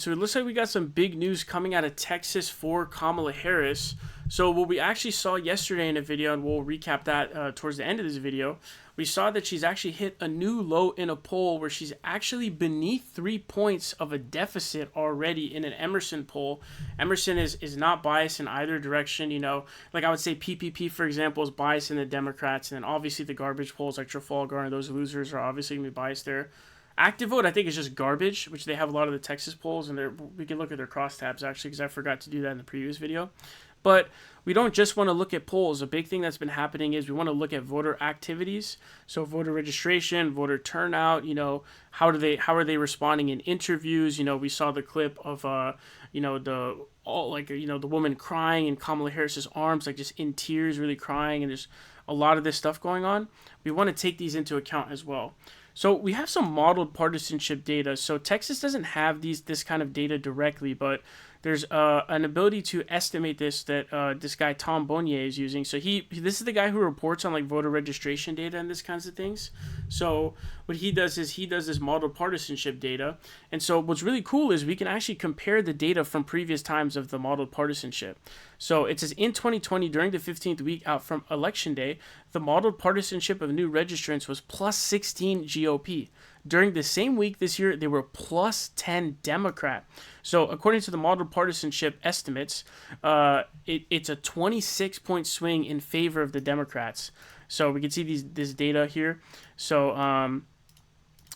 So it looks like we got some big news coming out of Texas for Kamala Harris. So what we actually saw yesterday in a video, and we'll recap that towards the end of this video, we saw that she's actually hit a new low in a poll where she's actually beneath 3 points of a deficit already in an Emerson poll. Emerson is not biased in either direction. Like I would say PPP, for example, is biased in the Democrats, and then obviously the garbage polls like Trafalgar and those losers are obviously going to be biased there. Active vote, I think, is just garbage, which they have a lot of the Texas polls, and we can look at their crosstabs, actually, because I forgot to do that in the previous video. But we don't just want to look at polls. A big thing that's been happening is we want to look at voter activities. So voter registration, voter turnout, how are they responding in interviews? We saw the clip of, the woman crying in Kamala Harris's arms, like just in tears, really crying, and there's a lot of this stuff going on. We want to take these into account as well. So we have some modeled partisanship data. So Texas doesn't have this kind of data directly, but there's an ability to estimate this that this guy Tom Bonier is using. So this is the guy who reports on like voter registration data and this kinds of things. So what he does is he does this modeled partisanship data. And so what's really cool is we can actually compare the data from previous times of the modeled partisanship. So it says in 2020, during the 15th week out from election day, the modeled partisanship of new registrants was plus 16 GOP. During the same week this year, they were plus 10 Democrat. So according to the modeled partisanship estimates, it's a 26-point swing in favor of the Democrats. So we can see this data here. So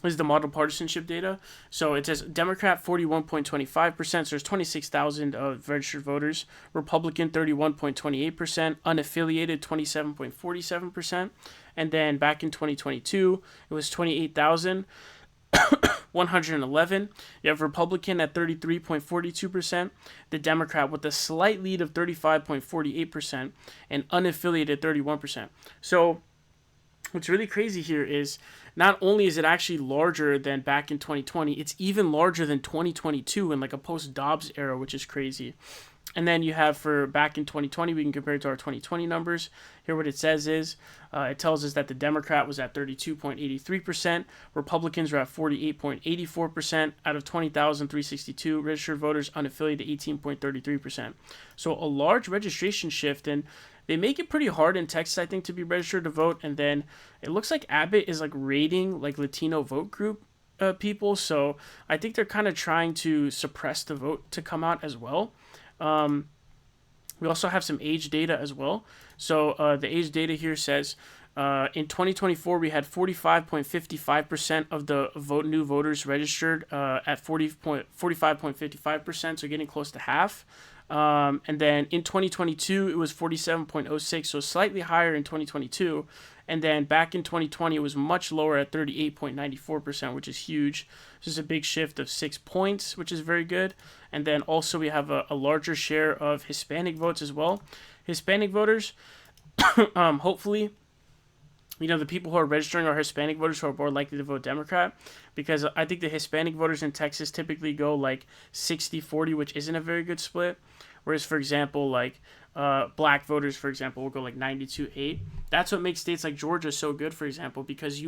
this is the model partisanship data. So it says Democrat 41.25%, so there's 26,000 registered voters. Republican 31.28%, unaffiliated 27.47%. And then back in 2022, it was 28,111. You have Republican at 33.42%, the Democrat with a slight lead of 35.48%, and unaffiliated 31%. So what's really crazy here is not only is it actually larger than back in 2020, it's even larger than 2022 in like a post-Dobbs era, which is crazy. And then you have for back in 2020, we can compare it to our 2020 numbers. Here what it says is, it tells us that the Democrat was at 32.83%, Republicans were at 48.84%, out of 20,362 registered voters, unaffiliated 18.33%. So a large registration shift, and they make it pretty hard in Texas, I think, to be registered to vote. And then it looks like Abbott is like raiding like Latino vote group people. So I think they're kind of trying to suppress the vote to come out as well. We also have some age data as well. So the age data here says in 2024 we had 45.55% of the new voters registered at 45.55%, so getting close to half. And then in 2022 it was 47.06, so slightly higher in 2022. And then back in 2020 it was much lower at 38.94%, which is huge. This is a big shift of 6 points, which is very good. And then also we have a larger share of Hispanic votes as well. Hispanic voters, hopefully, the people who are registering are Hispanic voters who are more likely to vote Democrat, because I think the Hispanic voters in Texas typically go like 60-40, which isn't a very good split. Whereas, for example, like black voters, for example, will go like 92-8. That's what makes states like Georgia so good, for example, because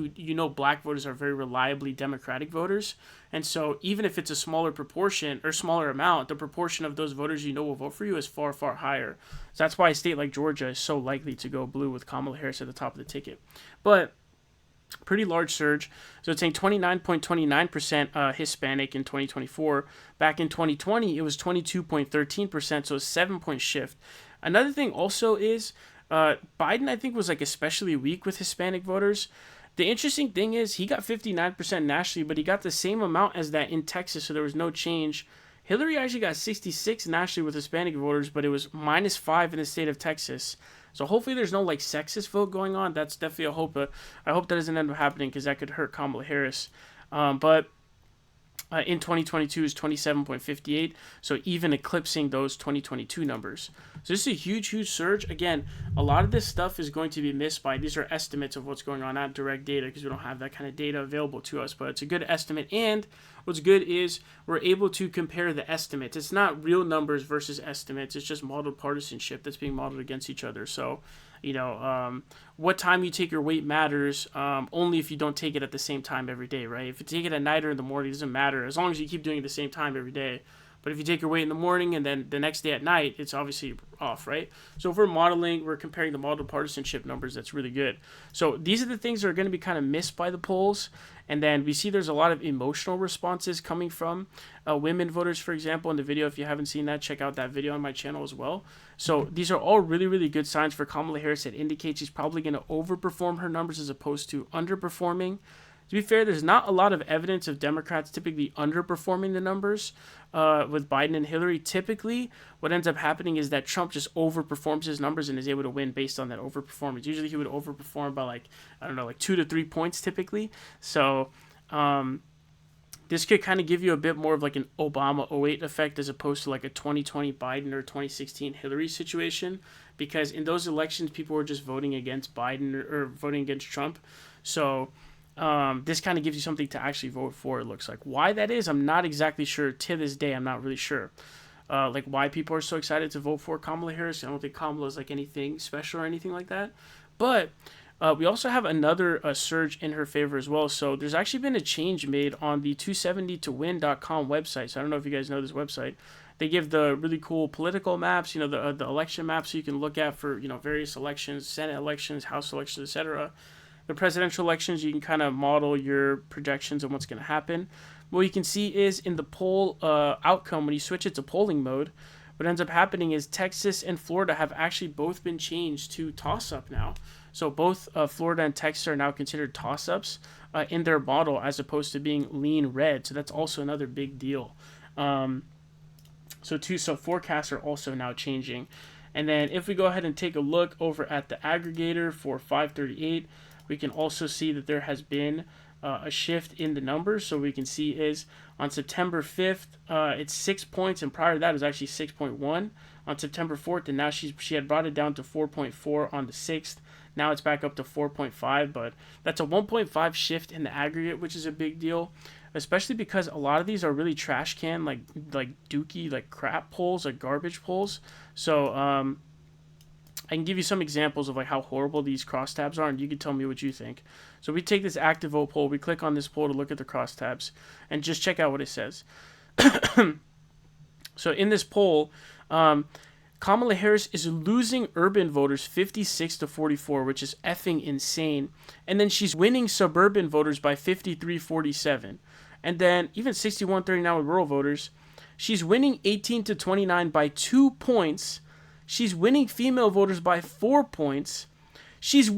black voters are very reliably Democratic voters. And so even if it's a smaller proportion or smaller amount, the proportion of those voters will vote for you is far, far higher. So that's why a state like Georgia is so likely to go blue with Kamala Harris at the top of the ticket. But pretty large surge. So it's saying 29.29% Hispanic in 2024. Back in 2020, it was 22.13%, so a 7-point shift. Another thing also is Biden, I think, was like especially weak with Hispanic voters. The interesting thing is he got 59% nationally, but he got the same amount as that in Texas, so there was no change. Hillary actually got 66 nationally with Hispanic voters, but it was -5 in the state of Texas. So hopefully there's no like sexist vote going on. That's definitely a hope. But I hope that doesn't end up happening because that could hurt Kamala Harris. But in 2022 is 27.58, so even eclipsing those 2022 numbers. So this is a huge, huge surge. Again, a lot of this stuff is going to be missed by, these are estimates of what's going on, not direct data, because we don't have that kind of data available to us, but it's a good estimate. And what's good is we're able to compare the estimates. It's not real numbers versus estimates. It's just modeled partisanship that's being modeled against each other. So what time you take your weight matters, only if you don't take it at the same time every day, right? If you take it at night or in the morning, it doesn't matter as long as you keep doing it at the same time every day. But if you take your weight in the morning and then the next day at night, it's obviously off, right? So if we're modeling, we're comparing the model partisanship numbers, that's really good. So these are the things that are going to be kind of missed by the polls. And then we see there's a lot of emotional responses coming from women voters, for example, in the video. If you haven't seen that, check out that video on my channel as well. So these are all really, really good signs for Kamala Harris that indicate she's probably going to overperform her numbers as opposed to underperforming. To be fair, there's not a lot of evidence of Democrats typically underperforming the numbers with Biden and Hillary. Typically, what ends up happening is that Trump just overperforms his numbers and is able to win based on that overperformance. Usually he would overperform by like 2 to 3 points typically. So this could kind of give you a bit more of like an Obama 08 effect as opposed to like a 2020 Biden or 2016 Hillary situation, because in those elections, people were just voting against Biden or voting against Trump. So this kind of gives you something to actually vote for, it looks like. Why that is, I'm not exactly sure. To this day, I'm not really sure. Like why people are so excited to vote for Kamala Harris. I don't think Kamala is like anything special or anything like that. But we also have another surge in her favor as well. So there's actually been a change made on the 270towin.com website. So I don't know if you guys know this website. They give the really cool political maps, the election maps, so you can look at for various elections, Senate elections, House elections, etc. The presidential elections, you can kind of model your projections on what's going to happen. What you can see is in the poll outcome, when you switch it to polling mode, what ends up happening is Texas and Florida have actually both been changed to toss-up now. So both Florida and Texas are now considered toss-ups in their model as opposed to being lean red. So that's also another big deal. So forecasts are also now changing. And then if we go ahead and take a look over at the aggregator for 538, we can also see that there has been a shift in the numbers. So we can see is on September 5th, it's 6 points, and prior to that it was actually 6.1 on September 4th, and now she had brought it down to 4.4 on the 6th. Now it's back up to 4.5, but that's a 1.5 shift in the aggregate, which is a big deal, especially because a lot of these are really trash can, like dookie, like crap polls, like garbage polls. So I can give you some examples of like how horrible these crosstabs are, and you can tell me what you think. So we take this active vote poll, we click on this poll to look at the crosstabs, and just check out what it says. So in this poll, Kamala Harris is losing urban voters 56 to 44, which is effing insane. And then she's winning suburban voters by 53-47. And then even 61-39 with rural voters. She's winning 18 to 29 by 2 points. She's winning female voters by 4 points. She's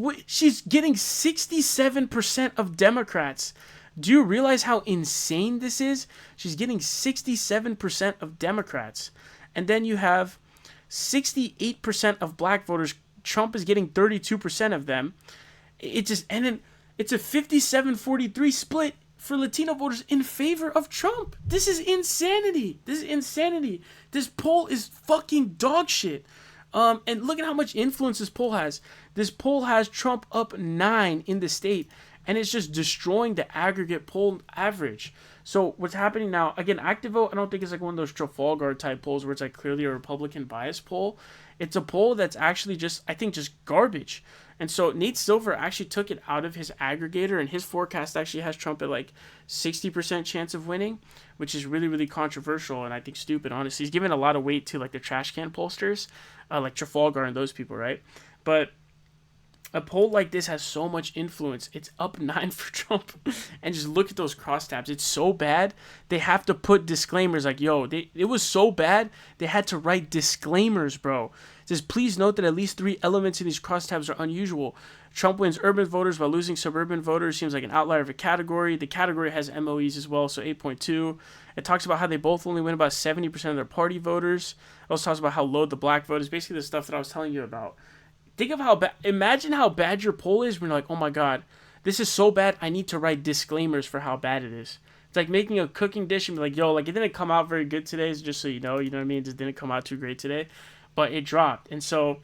getting 67% of Democrats. Do you realize how insane this is? She's getting 67% of Democrats. And then you have 68% of black voters. Trump is getting 32% of them. And then it's a 57-43 split for Latino voters in favor of Trump. This is insanity. This poll is fucking dog shit. And look at how much influence this poll has. This poll has Trump up 9 in the state, and it's just destroying the aggregate poll average. So what's happening now, again, active vote, I don't think it's like one of those Trafalgar type polls where it's like clearly a Republican bias poll. It's a poll that's actually just garbage. And so Nate Silver actually took it out of his aggregator, and his forecast actually has Trump at like 60% chance of winning, which is really, really controversial and I think stupid, honestly. He's given a lot of weight to like the trash can pollsters, like Trafalgar and those people, right? But a poll like this has so much influence. It's up 9 for Trump. And just look at those crosstabs. It's so bad, they have to put disclaimers like, it was so bad, they had to write disclaimers, bro. It says, please note that at least 3 elements in these crosstabs are unusual. Trump wins urban voters while losing suburban voters. Seems like an outlier of a category. The category has MOEs as well, so 8.2. It talks about how they both only win about 70% of their party voters. It also talks about how low the black vote is. Basically the stuff that I was telling you about. Think of how bad, imagine how bad your poll is when you're like, oh my God, this is so bad, I need to write disclaimers for how bad it is. It's like making a cooking dish and be like, it didn't come out very good today, just so you know what I mean? It just didn't come out too great today, but it dropped. And so,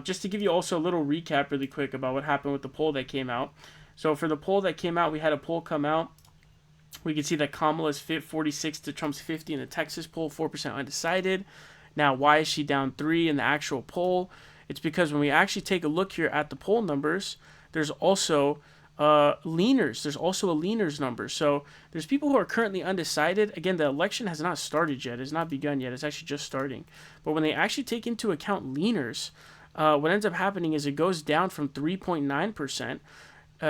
just to give you also a little recap really quick about what happened with the poll that came out. So for the poll that came out, we had a poll come out. We can see that Kamala's 46 to Trump's 50 in the Texas poll, 4% undecided. Now, why is she down 3 in the actual poll? It's because when we actually take a look here at the poll numbers, there's also leaners. There's also a leaners number. So there's people who are currently undecided. Again, the election has not started yet. It's not begun yet. It's actually just starting. But when they actually take into account leaners, what ends up happening is it goes down from 3.9%.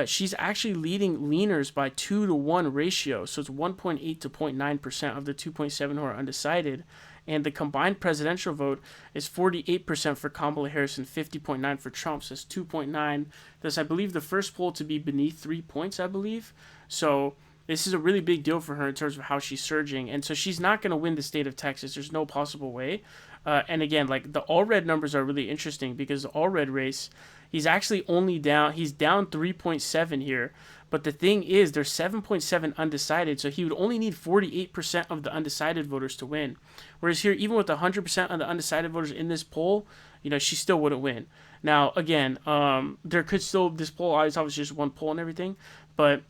She's actually leading leaners by 2-to-1 ratio. So it's 1.8 to 0.9% of the 2.7 who are undecided. And the combined presidential vote is 48% for Kamala Harris and 50.9% for Trump. So it's 2.9. That's, I believe, the first poll to be beneath 3 points, I believe. So this is a really big deal for her in terms of how she's surging. And so she's not going to win the state of Texas. There's no possible way. And again, like the all-red numbers are really interesting because the all-red race, he's actually only down, he's down 3.7 here. But the thing is, there's 7.7 undecided, so he would only need 48% of the undecided voters to win. Whereas here, even with 100% of the undecided voters in this poll, she still wouldn't win. Now, again, there could still, this poll is obviously just one poll and everything, but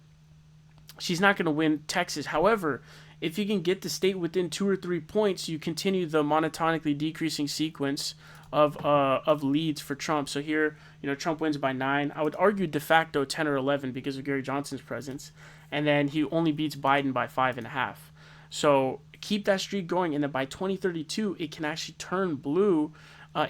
she's not going to win Texas. However, if you can get the state within 2 or 3 points, you continue the monotonically decreasing sequence of leads for Trump. So here, Trump wins by 9. I would argue de facto 10 or 11 because of Gary Johnson's presence. And then he only beats Biden by 5.5. So keep that streak going. And then by 2032, it can actually turn blue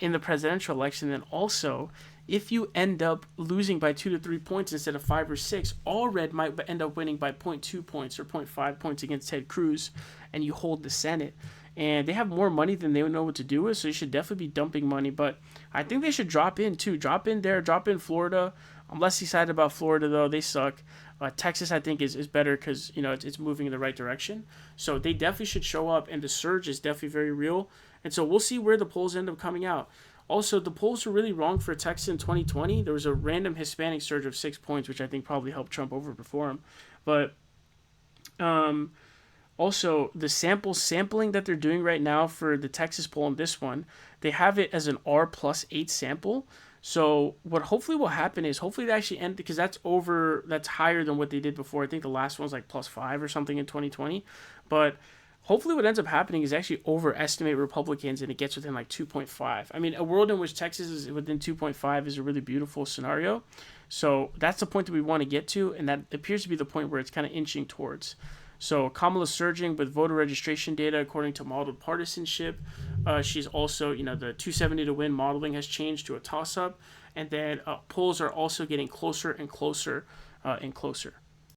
in the presidential election. And also, if you end up losing by 2 to 3 points instead of 5 or 6, all red might end up winning by 0.2 points or 0.5 points against Ted Cruz, and you hold the Senate. And they have more money than they would know what to do with, so they should definitely be dumping money. But I think they should drop in, too. Drop in there, drop in Florida. I'm less excited about Florida, though. They suck. Texas, I think, is better because, it's moving in the right direction. So they definitely should show up, and the surge is definitely very real. And so we'll see where the polls end up coming out. Also, the polls were really wrong for Texas in 2020. There was a random Hispanic surge of 6 points, which I think probably helped Trump overperform. But also, the sampling that they're doing right now for the Texas poll and this one, they have it as an R+8 sample. So what hopefully will happen is hopefully they actually end, because that's higher than what they did before. I think the last one was like +5 or something in 2020. But hopefully what ends up happening is actually overestimate Republicans and it gets within like 2.5. I mean, a world in which Texas is within 2.5 is a really beautiful scenario. So that's the point that we want to get to, and that appears to be the point where it's kind of inching towards. So Kamala's surging with voter registration data according to modeled partisanship. She's also, the 270 to win modeling has changed to a toss-up. And then polls are also getting closer and closer and closer.